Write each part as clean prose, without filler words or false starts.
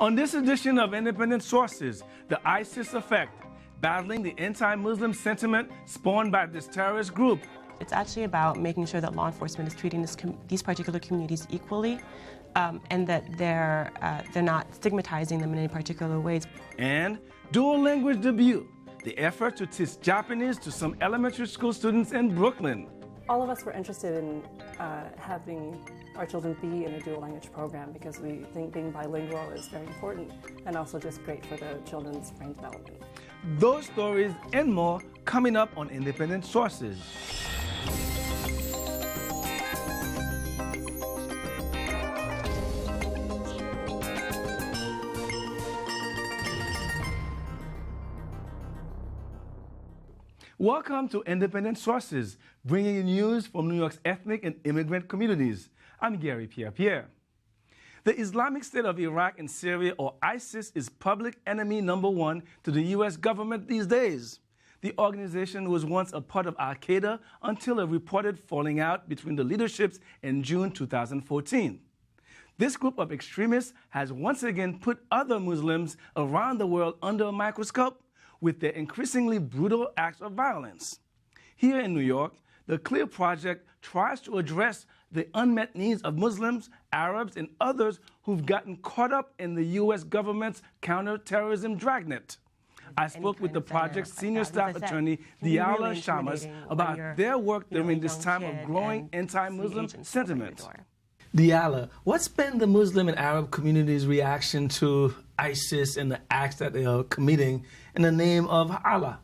On this edition of Independent Sources, the ISIS effect, battling the anti-Muslim sentiment spawned by this terrorist group. It's actually about making sure that law enforcement is treating these particular communities equally, and that they're not stigmatizing them in any particular ways. And dual language debut, the effort to teach Japanese to some elementary school students in Brooklyn. All of us were interested in having our children be in a dual language program because we think being bilingual is very important and also just great for the children's brain development. Those stories and more coming up on Independent Sources. Welcome to Independent Sources, bringing you news from New York's ethnic and immigrant communities. I'm Garry Pierre-Pierre. The Islamic State of Iraq and Syria, or ISIS, is public enemy number one to the U.S. government these days. The organization was once a part of Al-Qaeda until a reported falling out between the leaderships in June 2014. This group of extremists has once again put other Muslims around the world under a microscope with their increasingly brutal acts of violence. Here in New York, the CLEAR Project tries to address the unmet needs of Muslims, Arabs, and others who've gotten caught up in the U.S. government's counterterrorism dragnet. I spoke with the project's senior staff attorney, Diala Shamas, about their work during this time of growing anti-Muslim sentiment. Diala, what's been the Muslim and Arab community's reaction to ISIS and the acts that they are committing in the name of Allah?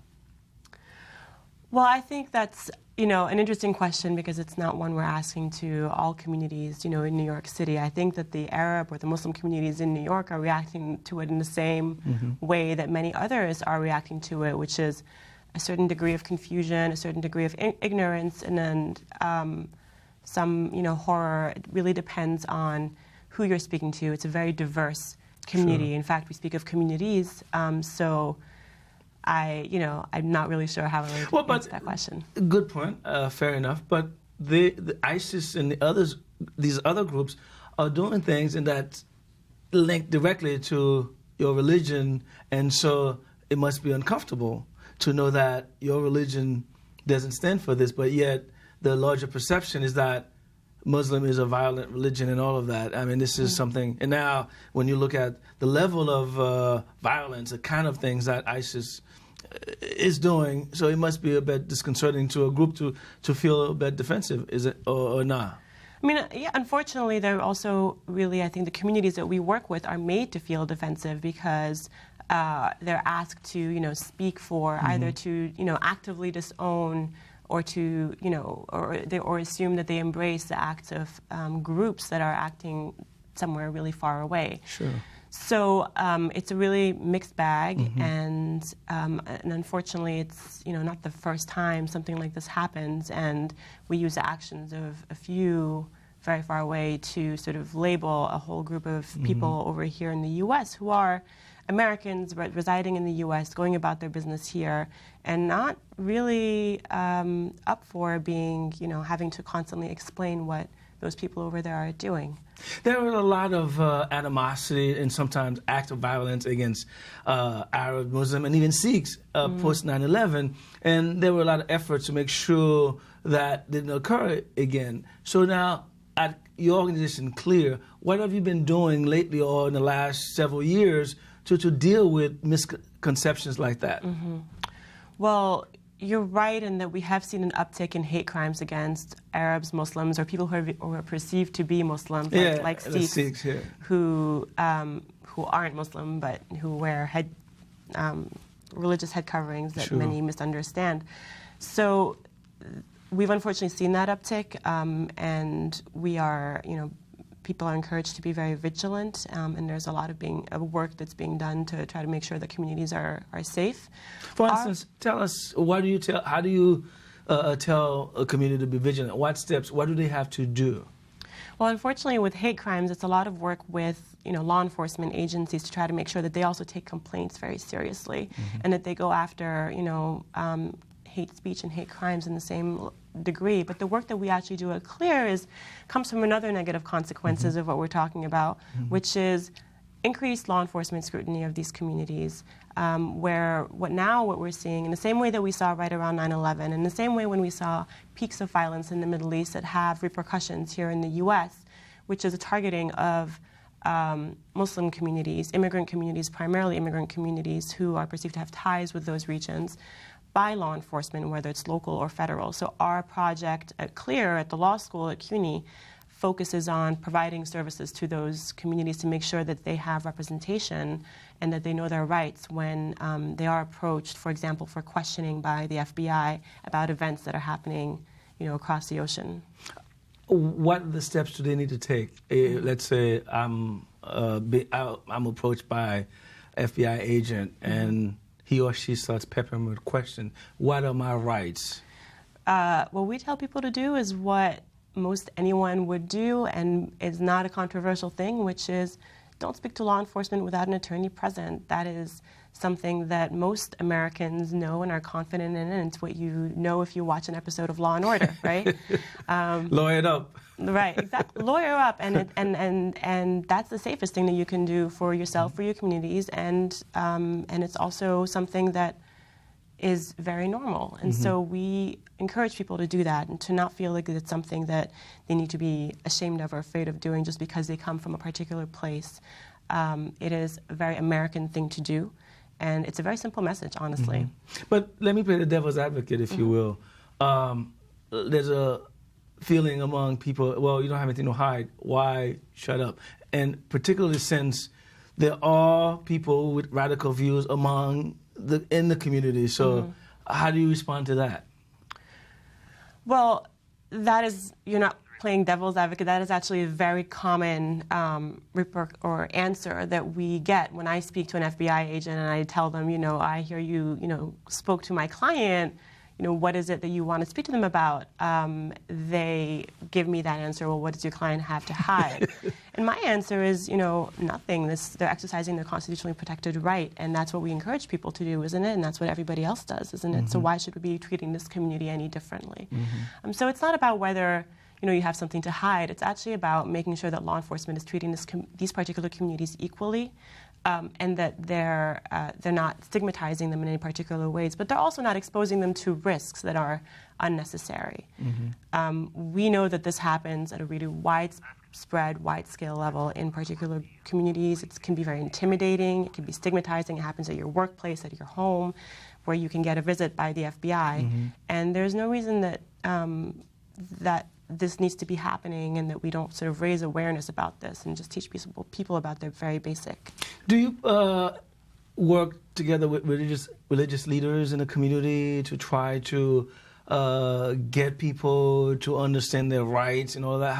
Well, I think that's, an interesting question because it's not one we're asking to all communities, in New York City. I think that the Arab or the Muslim communities in New York are reacting to it in the same way that many others are reacting to it, which is a certain degree of confusion, a certain degree of ignorance, and then some, horror. It really depends on who you're speaking to. It's a very diverse community. Sure. In fact, we speak of communities, so I'm not really sure how I would answer that question. Good point. Fair enough. But the ISIS and these other groups are doing things that link directly to your religion, and so it must be uncomfortable to know that your religion doesn't stand for this, but yet the larger perception is that Muslim is a violent religion and all of that. I mean, this is something, and now when you look at the level of violence, the kind of things that ISIS is doing, so it must be a bit disconcerting to a group to feel a bit defensive, is it, or not? I mean, yeah, unfortunately, they're also really, I think the communities that we work with are made to feel defensive because they're asked to, speak for either to, actively disown or to, or assume that they embrace the acts of groups that are acting somewhere really far away. Sure. So it's a really mixed bag, and unfortunately, it's not the first time something like this happens, and we use the actions of a few very far away to sort of label a whole group of people over here in the U.S. who are Americans residing in the U.S., going about their business here, and not really up for being, having to constantly explain what those people over there are doing. There was a lot of animosity and sometimes acts of violence against Arab, Muslim, and even Sikhs post 9/11, and there were a lot of efforts to make sure that didn't occur again. So now, at your organization, CLEAR, what have you been doing lately or in the last several years to deal with misconceptions like that? Well, you're right in that we have seen an uptick in hate crimes against Arabs, Muslims, or people who are perceived to be Muslim, like Sikhs, who aren't Muslim but who wear religious head coverings that many misunderstand. So we've unfortunately seen that uptick, and we are, people are encouraged to be very vigilant, and there's a lot of work that's being done to try to make sure that communities are safe. For instance, tell us, how do you tell a community to be vigilant? What do they have to do? Well, unfortunately, with hate crimes, it's a lot of work with law enforcement agencies to try to make sure that they also take complaints very seriously, and that they go after hate speech and hate crimes in the same degree. But the work that we actually do at CLEAR comes from another negative consequences of what we're talking about, which is increased law enforcement scrutiny of these communities, where what we're seeing, in the same way that we saw right around 9/11, in the same way when we saw peaks of violence in the Middle East that have repercussions here in the U.S., which is a targeting of Muslim communities, immigrant communities, primarily immigrant communities who are perceived to have ties with those regions by law enforcement, whether it's local or federal. So our project at CLEAR at the law school at CUNY focuses on providing services to those communities to make sure that they have representation and that they know their rights when they are approached, for example, for questioning by the FBI about events that are happening, across the ocean. What are the steps do they need to take? Let's say I'm approached by an FBI agent and he or she starts peppering me with questions. What are my rights? What we tell people to do is what most anyone would do, and is not a controversial thing, which is don't speak to law enforcement without an attorney present. That is something that most Americans know and are confident in, and it's what you know if you watch an episode of Law and Order, right? Lawyer it up. Right, exactly. Lawyer up, and that's the safest thing that you can do for yourself, for your communities, and it's also something that is very normal. And so we encourage people to do that and to not feel like it's something that they need to be ashamed of or afraid of doing just because they come from a particular place. It is a very American thing to do, and it's a very simple message, honestly. But let me play the devil's advocate, if you will. There's a feeling among people, well, you don't have anything to hide, why shut up? And particularly since there are people with radical views in the community. So how do you respond to that? Well, that is, you're not playing devil's advocate. That is actually a very common answer that we get when I speak to an FBI agent and I tell them, I hear you, spoke to my client. What is it that you want to speak to them about? They give me that answer, well, what does your client have to hide? And my answer is, nothing. They're exercising their constitutionally protected right, and that's what we encourage people to do, isn't it? And that's what everybody else does, isn't it? So why should we be treating this community any differently? So it's not about whether you have something to hide. It's actually about making sure that law enforcement is treating these particular communities equally, and that they're not stigmatizing them in any particular ways, but they're also not exposing them to risks that are unnecessary. We know that this happens at a really widespread, wide-scale level in particular communities. It can be very intimidating. It can be stigmatizing. It happens at your workplace, at your home, where you can get a visit by the FBI. And there's no reason that that this needs to be happening and that we don't sort of raise awareness about this and just teach people about their very basic. Do you work together with religious leaders in the community to try to get people to understand their rights and all that?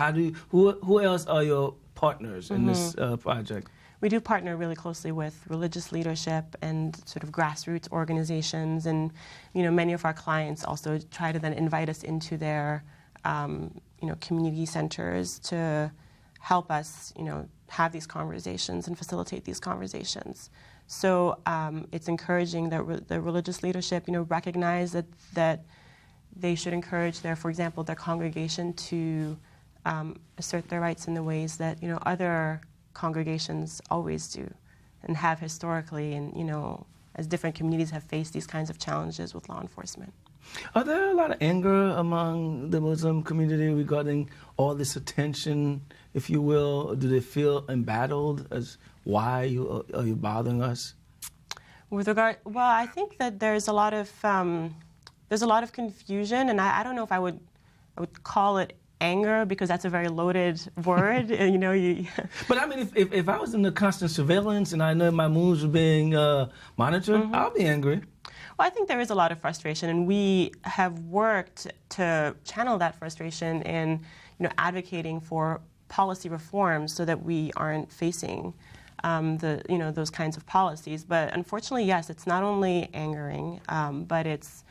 Who else are your partners in this project? We do partner really closely with religious leadership and sort of grassroots organizations, and many of our clients also try to then invite us into their community centers to help us, have these conversations and facilitate these conversations. So it's encouraging that the religious leadership, recognize that they should encourage for example, their congregation to assert their rights in the ways that, other congregations always do and have historically, and, as different communities have faced these kinds of challenges with law enforcement. Are there a lot of anger among the Muslim community regarding all this attention, if you will? Do they feel embattled as why are you bothering us? Well, I think that there's a lot of confusion, and I don't know if I would call it anger, because that's a very loaded word. But I mean, if I was in the constant surveillance and I know my moves were being monitored, I'll be angry. Well, I think there is a lot of frustration, and we have worked to channel that frustration in, advocating for policy reforms so that we aren't facing those kinds of policies. But unfortunately, yes, it's not only angering, but it's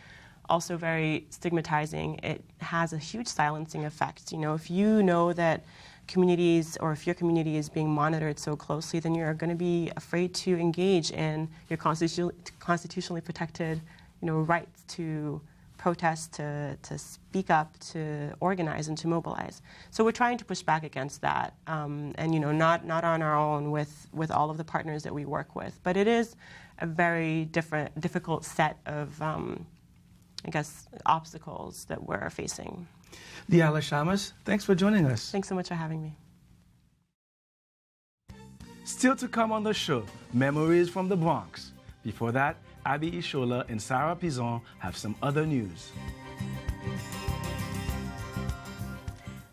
also very stigmatizing. It has a huge silencing effect. If you know that communities, or if your community is being monitored so closely, then you're going to be afraid to engage in your constitutionally protected, rights to protest, to speak up, to organize, and to mobilize. So we're trying to push back against that, and you know, not on our own with all of the partners that we work with. But it is a very difficult set of, I guess, obstacles that we're facing. Diala Shamas, thanks for joining us. Thanks so much for having me. Still to come on the show, Memories from the Bronx. Before that, Abby Ishola and Sarah Pizon have some other news.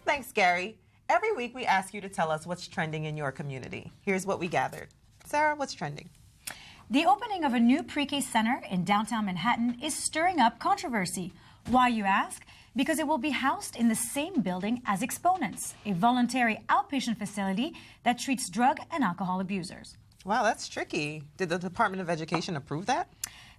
Thanks, Gary. Every week we ask you to tell us what's trending in your community. Here's what we gathered. Sarah, what's trending? The opening of a new pre-K center in downtown Manhattan is stirring up controversy. Why, you ask? Because it will be housed in the same building as Exponents, a voluntary outpatient facility that treats drug and alcohol abusers. Wow, that's tricky. Did the Department of Education approve that?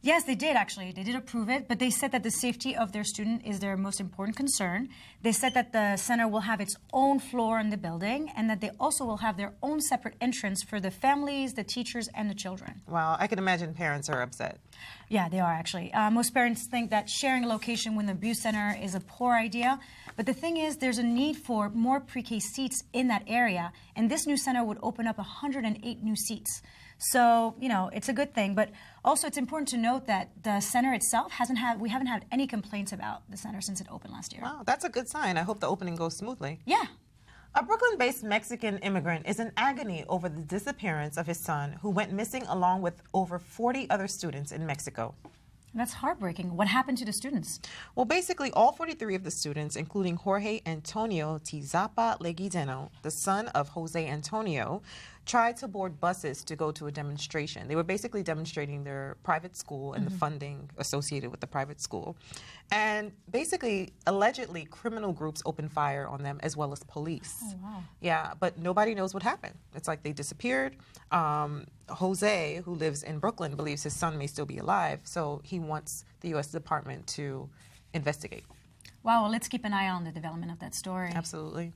Yes, they did, actually. They did approve it, but they said that the safety of their student is their most important concern. They said that the center will have its own floor in the building and that they also will have their own separate entrance for the families, the teachers, and the children. Wow, I can imagine parents are upset. Yeah, they are, actually. Most parents think that sharing a location with an abuse center is a poor idea. But the thing is, there's a need for more pre-K seats in that area, and this new center would open up 108 new seats. So, you know, it's a good thing. But also, it's important to note that the center itself we haven't had any complaints about the center since it opened last year. Wow, that's a good sign. I hope the opening goes smoothly. Yeah. A Brooklyn-based Mexican immigrant is in agony over the disappearance of his son, who went missing along with over 40 other students in Mexico. That's heartbreaking. What happened to the students? Well, basically, all 43 of the students, including Jorge Antonio Tizapa Leguizeno, the son of Jose Antonio, tried to board buses to go to a demonstration. They were basically demonstrating their private school and the funding associated with the private school. And basically, allegedly, criminal groups opened fire on them as well as police. Oh, wow. Yeah, but nobody knows what happened. It's like they disappeared. Jose, who lives in Brooklyn, believes his son may still be alive, so he wants the U.S. Department to investigate. Wow, well, let's keep an eye on the development of that story. Absolutely.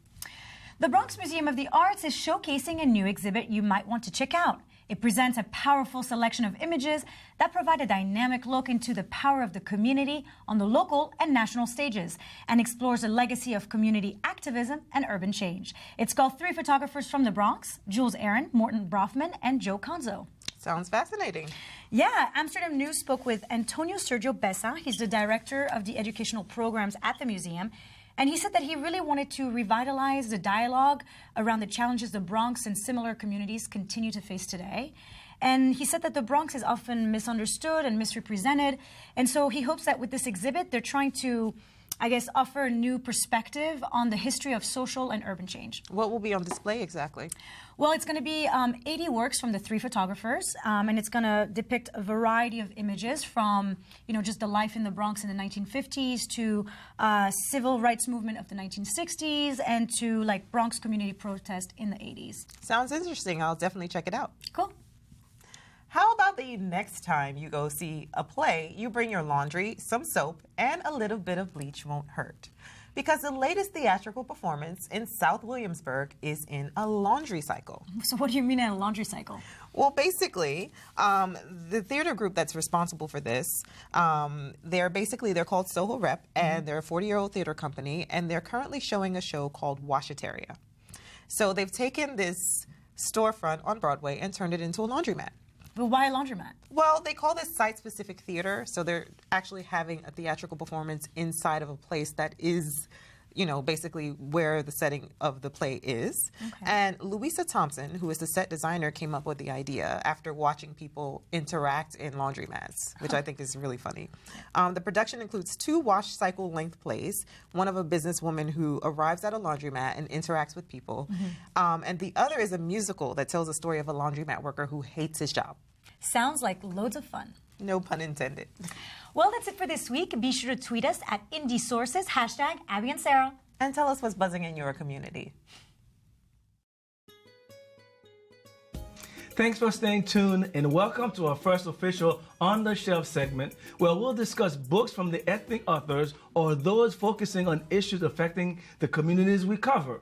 The Bronx Museum of the Arts is showcasing a new exhibit you might want to check out. It presents a powerful selection of images that provide a dynamic look into the power of the community on the local and national stages and explores the legacy of community activism and urban change. It's called Three Photographers from the Bronx: Jules Aaron, Morton Brofman, and Joe Conzo. Sounds fascinating. Yeah, Amsterdam News spoke with Antonio Sergio Bessa. He's the director of the educational programs at the museum. And he said that he really wanted to revitalize the dialogue around the challenges the Bronx and similar communities continue to face today. And he said that the Bronx is often misunderstood and misrepresented. And so he hopes that with this exhibit, they're trying to, I guess, offer a new perspective on the history of social and urban change. What will be on display exactly? Well, it's going to be 80 works from the three photographers, and it's going to depict a variety of images from, you know, just the life in the Bronx in the 1950s to civil rights movement of the 1960s and to, like, Bronx community protest in the 80s. Sounds interesting. I'll definitely check it out. Cool. How about the next time you go see a play, you bring your laundry, some soap, and a little bit of bleach won't hurt? Because the latest theatrical performance in South Williamsburg is in a laundry cycle. So what do you mean in a laundry cycle? Well, basically, the theater group that's responsible for this, they're called Soho Rep, and they're a 40-year-old theater company, and they're currently showing a show called Washiteria. So they've taken this storefront on Broadway and turned it into a laundromat. But why a laundromat? Well, they call this site-specific theater, so they're actually having a theatrical performance inside of a place that is, you know, basically where the setting of the play is. Okay. And Louisa Thompson, who is the set designer, came up with the idea after watching people interact in laundromats, which I think is really funny. The production includes 2 wash cycle length plays, one of a businesswoman who arrives at a laundromat and interacts with people, and the other is a musical that tells the story of a laundromat worker who hates his job. Sounds like loads of fun. No pun intended. Well, that's it for this week. Be sure to tweet us at IndieSources, #Abby and Sarah. And tell us what's buzzing in your community. Thanks for staying tuned, and welcome to our first official On the Shelf segment, where we'll discuss books from the ethnic authors or those focusing on issues affecting the communities we cover.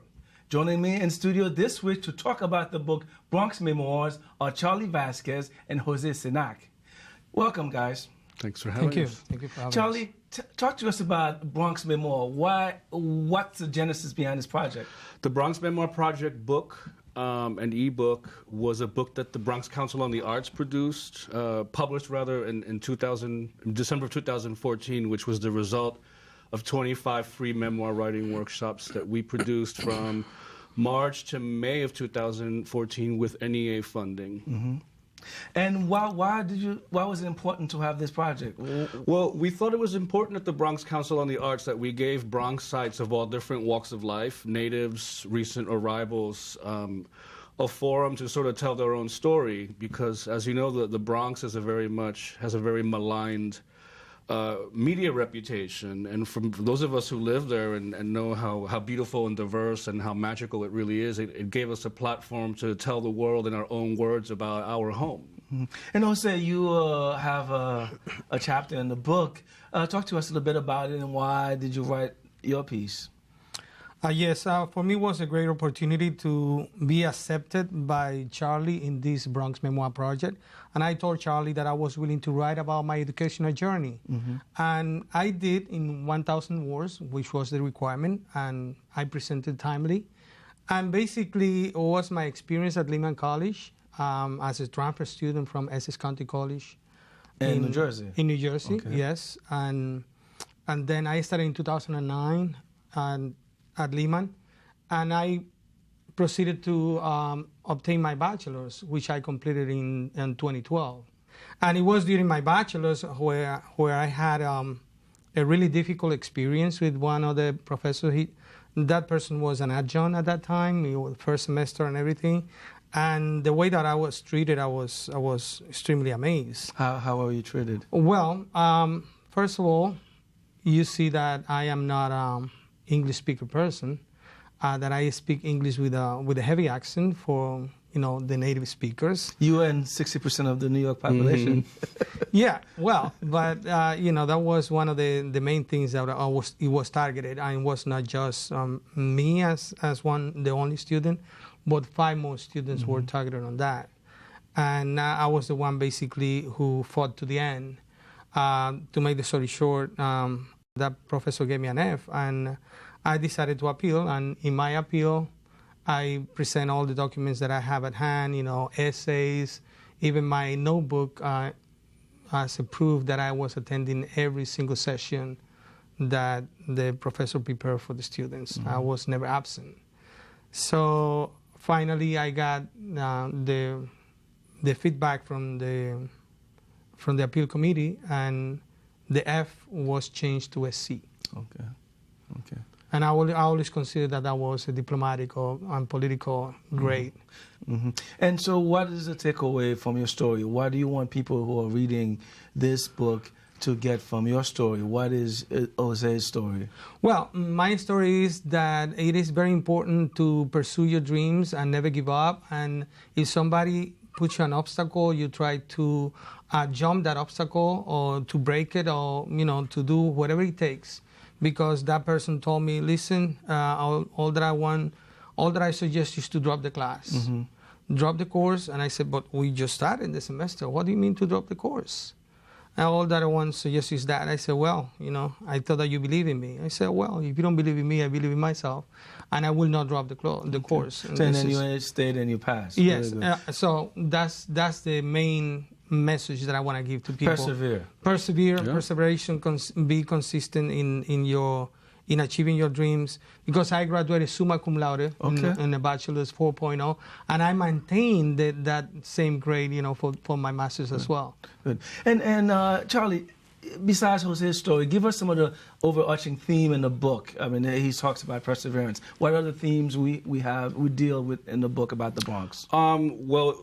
Joining me in studio this week to talk about the book Bronx Memoirs are Charlie Vázquez and José Cenac. Welcome, guys. Thanks for having us. Thank you for having us. Charlie, talk to us about Bronx Memoir. What's the genesis behind this project? The Bronx Memoir Project book, an e-book, was a book that the Bronx Council on the Arts produced, published rather in December of 2014, which was the result of 25 free memoir writing workshops that we produced from March to May of 2014 with NEA funding. Mm-hmm. And why was it important to have this project? Well, we thought it was important at the Bronx Council on the Arts that we gave Bronxites of all different walks of life, natives, recent arrivals, a forum to sort of tell their own story, because, as you know, the Bronx has a very maligned media reputation, and for those of us who live there and know how beautiful and diverse and how magical it really is, it gave us a platform to tell the world in our own words about our home. Mm-hmm. And Jose, you have a chapter in the book. Talk to us a little bit about it, and why did you write your piece? Yes, for me it was a great opportunity to be accepted by Charlie in this Bronx Memoir Project. And I told Charlie that I was willing to write about my educational journey. Mm-hmm. And I did in 1,000 words, which was the requirement, and I presented timely. And basically, it was my experience at Lehman College as a transfer student from Essex County College. In New Jersey? In New Jersey, okay. Yes. And then I started in 2009 at Lehman, and I proceeded to obtain my bachelor's, which I completed in 2012. And it was during my bachelor's where I had a really difficult experience with one of the professors. That person was an adjunct at that time, first semester and everything. And the way that I was treated, I was extremely amazed. How were you treated? Well, first of all, you see that I am not English speaker person, that I speak English with a heavy accent for the native speakers. You and 60% of the New York population. Mm-hmm. Yeah, well, but that was one of the main things that it was targeted, and it was not just me as the only student, but 5 more students mm-hmm. were targeted on that, and I was the one basically who fought to the end. To make the story short, that professor gave me an F, and I decided to appeal, and in my appeal, I present all the documents that I have at hand, essays, even my notebook as a proof that I was attending every single session that the professor prepared for the students. Mm-hmm. I was never absent. So finally, I got the feedback from the appeal committee, and the F was changed to a C. Okay. And I always consider that was a diplomatic and political grade. Mm-hmm. And so what is the takeaway from your story? What do you want people who are reading this book to get from your story? What is Jose's story? Well, my story is that it is very important to pursue your dreams and never give up. And if somebody puts you an obstacle, you try to jump that obstacle or to break it, or to do whatever it takes. Because that person told me, listen, all that I suggest is to drop the class, mm-hmm. drop the course. And I said, but we just started the semester. What do you mean to drop the course? And all that I want to suggest is that. I said, well, I thought that you believe in me. I said, well, if you don't believe in me, I believe in myself, and I will not drop the course. So and then you stayed and you passed. Yes. So that's the main message that I want to give to people. Persevere, yeah. Perseveration, be consistent in achieving your dreams. Because I graduated summa cum laude in a bachelor's 4.0, and I maintained that same grade, for my master's as well. Good. And Charlie, besides Jose's story, give us some of the overarching theme in the book. I mean, he talks about perseverance. What are the themes we deal with in the book about the Bronx? Well,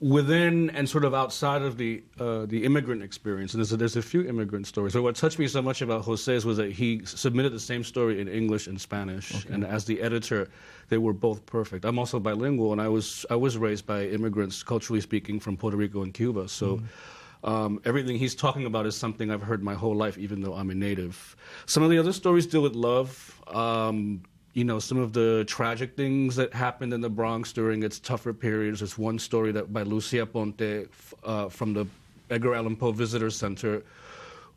within and sort of outside of the immigrant experience, and there's a few immigrant stories. So what touched me so much about Jose's was that he submitted the same story in English and Spanish, and as the editor, they were both perfect. I'm also bilingual, and I was raised by immigrants, culturally speaking, from Puerto Rico and Cuba. So everything he's talking about is something I've heard my whole life, even though I'm a native. Some of the other stories deal with love. Some of the tragic things that happened in the Bronx during its tougher periods. There's one story by Lucia Ponte from the Edgar Allan Poe Visitor Center,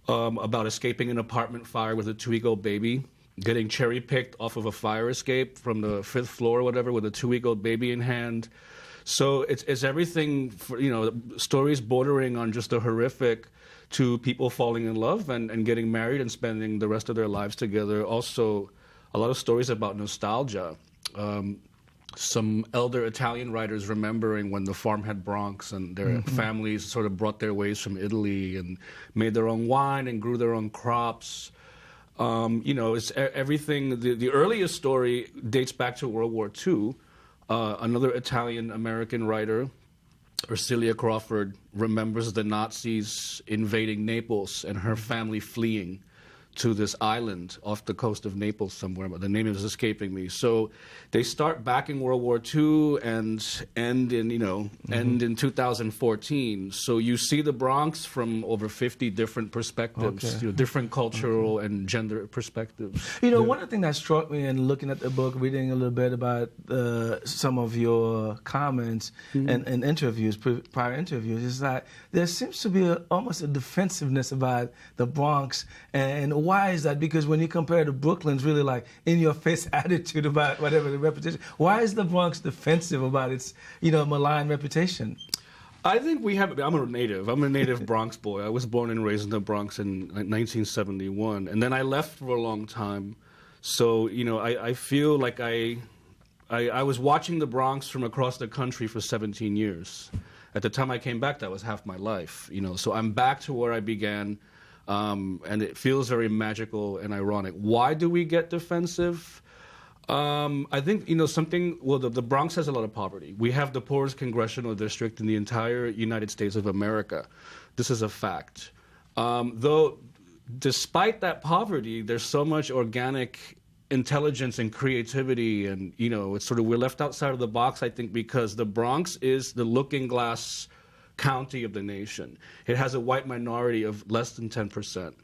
about escaping an apartment fire with a 2-week-old baby, getting cherry-picked off of a fire escape from the 5th floor or whatever with a 2-week-old baby in hand. So it's everything, for, stories bordering on just the horrific to people falling in love and getting married and spending the rest of their lives together. Also, a lot of stories about nostalgia. Some elder Italian writers remembering when the farmhead Bronx and their families sort of brought their ways from Italy and made their own wine and grew their own crops. It's everything. The earliest story dates back to World War II. Another Italian-American writer, Ercilia Crawford, remembers the Nazis invading Naples and her family fleeing to this island off the coast of Naples somewhere, but the name is escaping me. So they start back in World War II and end in 2014. So you see the Bronx from over 50 different perspectives, different cultural and gender perspectives. One of the things that struck me in looking at the book, reading a little bit about some of your comments and interviews, prior interviews, is that there seems to be almost a defensiveness about the Bronx. And why is that? Because when you compare to Brooklyn's really like in-your-face attitude about whatever the reputation, why is the Bronx defensive about its, malign reputation? I think I'm a native Bronx boy. I was born and raised in the Bronx in 1971, and then I left for a long time. So, I feel like I was watching the Bronx from across the country for 17 years. At the time I came back, that was half my life, So I'm back to where I began. And it feels very magical and ironic. Why do we get defensive? I think, the Bronx has a lot of poverty. We have the poorest congressional district in the entire United States of America. This is a fact. Though, despite that poverty, there's so much organic intelligence and creativity, and, it's sort of, we're left outside of the box, I think, because the Bronx is the looking glass county of the nation. It has a white minority of less than 10%.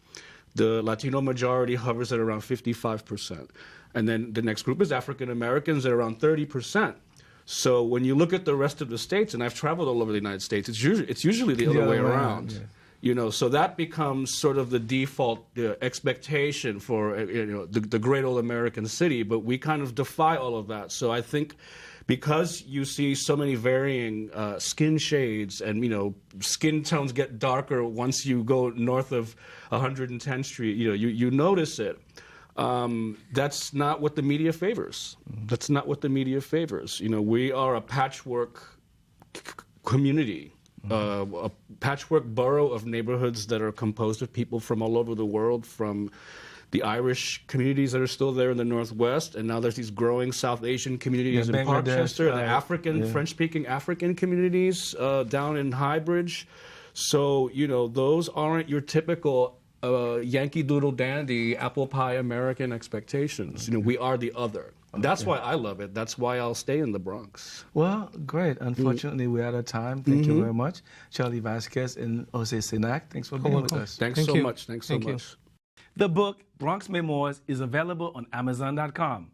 The Latino majority hovers at around 55%. And then the next group is African Americans at around 30%. So when you look at the rest of the states, and I've traveled all over the United States, it's usually the other way around. Yeah. So that becomes sort of the default expectation for the great old American city, but we kind of defy all of that. So I think because you see so many varying skin shades and, skin tones get darker once you go north of 110th Street, you notice it. That's not what the media favors. That's not what the media favors. We are a patchwork community, a patchwork borough of neighborhoods that are composed of people from all over the world, from the Irish communities that are still there in the Northwest, and now there's these growing South Asian communities in Parkchester, the French-speaking African communities down in Highbridge. So, those aren't your typical Yankee Doodle Dandy, apple pie American expectations. We are the other. That's why I love it. That's why I'll stay in the Bronx. Well, great. Unfortunately, we're out of time. Thank you very much. Charlie Vázquez and José Cenac, thanks for being with us. Thanks so much. Thanks so much. The book, Bronx Memoirs, is available on Amazon.com.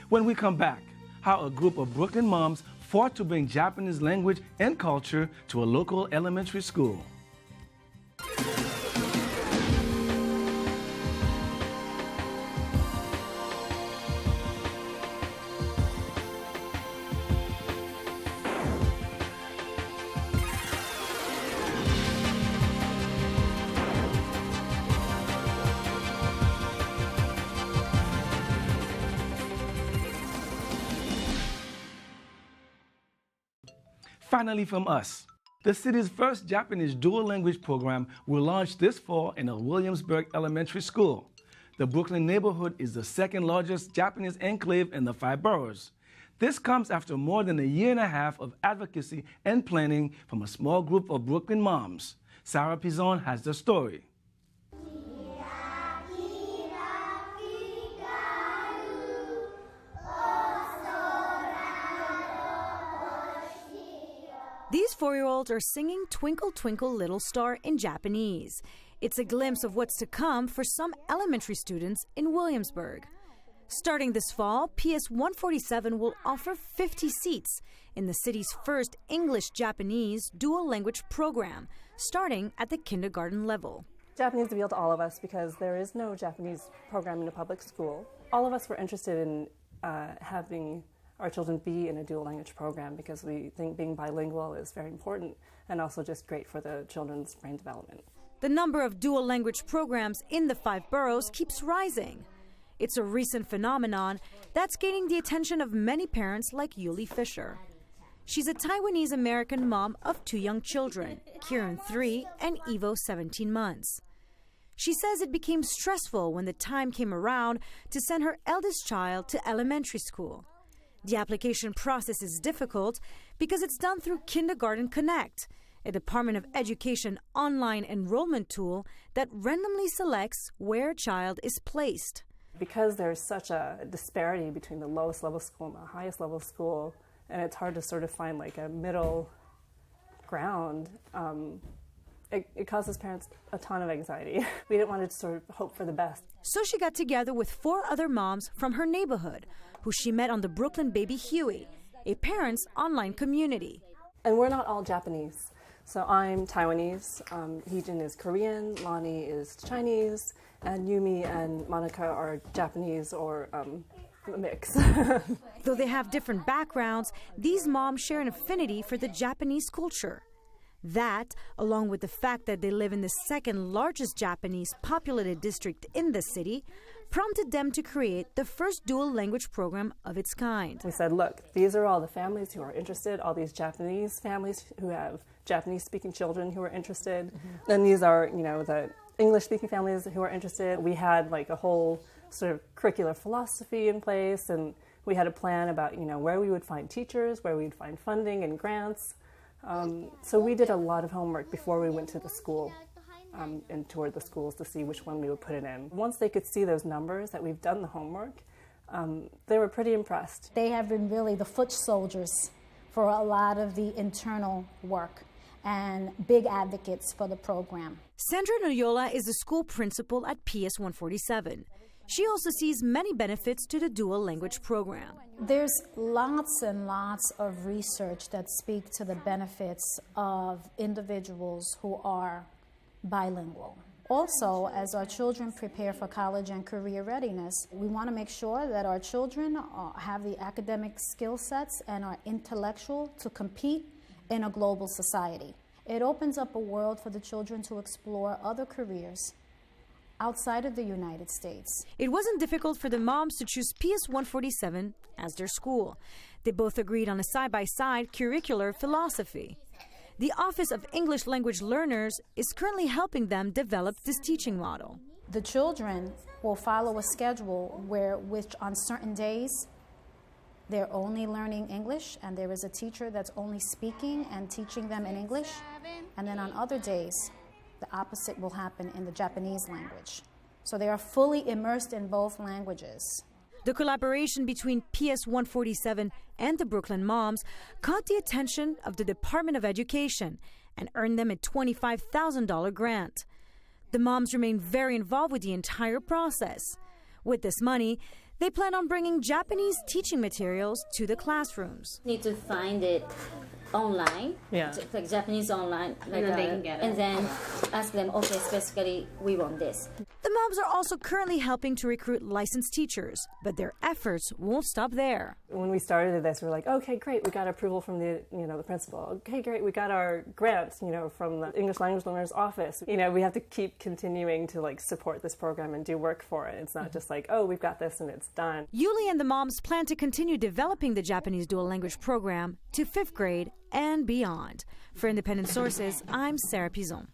When we come back, how a group of Brooklyn moms fought to bring Japanese language and culture to a local elementary school. Finally from us, the city's first Japanese dual language program will launch this fall in a Williamsburg elementary school. The Brooklyn neighborhood is the second largest Japanese enclave in the 5 boroughs. This comes after more than a year and a half of advocacy and planning from a small group of Brooklyn moms. Sarah Pizon has the story. These 4-year-olds are singing Twinkle Twinkle Little Star in Japanese. It's a glimpse of what's to come for some elementary students in Williamsburg. Starting this fall, PS 147 will offer 50 seats in the city's first English-Japanese dual language program, starting at the kindergarten level. Japanese appealed to all of us because there is no Japanese program in a public school. All of us were interested in having our children be in a dual language program because we think being bilingual is very important and also just great for the children's brain development. The number of dual language programs in the 5 boroughs keeps rising. It's a recent phenomenon that's gaining the attention of many parents like Yuli Fisher. She's a Taiwanese-American mom of 2 young children, Kieran 3 and Evo 17 months. She says it became stressful when the time came around to send her eldest child to elementary school. The application process is difficult because it's done through Kindergarten Connect, a Department of Education online enrollment tool that randomly selects where a child is placed. Because there's such a disparity between the lowest level school and the highest level school, and it's hard to sort of find like a middle ground, it causes parents a ton of anxiety. We didn't want to sort of hope for the best. So she got together with 4 other moms from her neighborhood, who she met on the Brooklyn Baby Huey, a parents' online community. And we're not all Japanese. So I'm Taiwanese, Heejin is Korean, Lonnie is Chinese, and Yumi and Monica are Japanese or a mix. Though they have different backgrounds, these moms share an affinity for the Japanese culture. That, along with the fact that they live in the 2nd largest Japanese populated district in the city, prompted them to create the first dual language program of its kind. We said, look, these are all the families who are interested, all these Japanese families who have Japanese-speaking children who are interested, and these are, the English-speaking families who are interested. We had like a whole sort of curricular philosophy in place, and we had a plan about, where we would find teachers, where we would find funding and grants. So we did a lot of homework before we went to the school and toured the schools to see which one we would put it in. Once they could see those numbers that we've done the homework, they were pretty impressed. They have been really the foot soldiers for a lot of the internal work and big advocates for the program. Sandra Noyola is the school principal at PS 147. She also sees many benefits to the dual language program. There's lots and lots of research that speak to the benefits of individuals who are bilingual. Also, as our children prepare for college and career readiness, we want to make sure that our children have the academic skill sets and are intellectual to compete in a global society. It opens up a world for the children to explore other careers outside of the United States. It wasn't difficult for the moms to choose PS 147 as their school. They both agreed on a side-by-side curricular philosophy. The Office of English Language Learners is currently helping them develop this teaching model. The children will follow a schedule which on certain days they're only learning English and there is a teacher that's only speaking and teaching them in English. And then on other days, the opposite will happen in the Japanese language. So they are fully immersed in both languages. The collaboration between PS 147 and the Brooklyn moms caught the attention of the Department of Education and earned them a $25,000 grant. The moms remain very involved with the entire process. With this money, they plan on bringing Japanese teaching materials to the classrooms. Need to find it online, like Japanese online, like, and then they can get it. And then ask them, okay, specifically, we want this. The moms are also currently helping to recruit licensed teachers, but their efforts won't stop there. When we started this, we were like, okay, great, we got approval from the principal. Okay, great, we got our grants, from the English Language Learners Office. We have to keep continuing to support this program and do work for it. It's not just like, oh, we've got this and it's done. Yuli and the moms plan to continue developing the Japanese dual language program to 5th grade and beyond. For Independent Sources, I'm Sarah Pizon.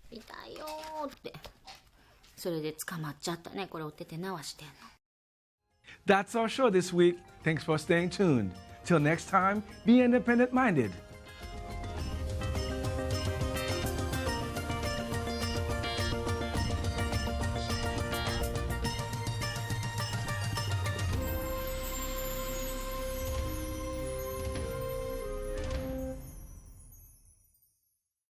That's our show this week. Thanks for staying tuned. Till next time, be independent-minded.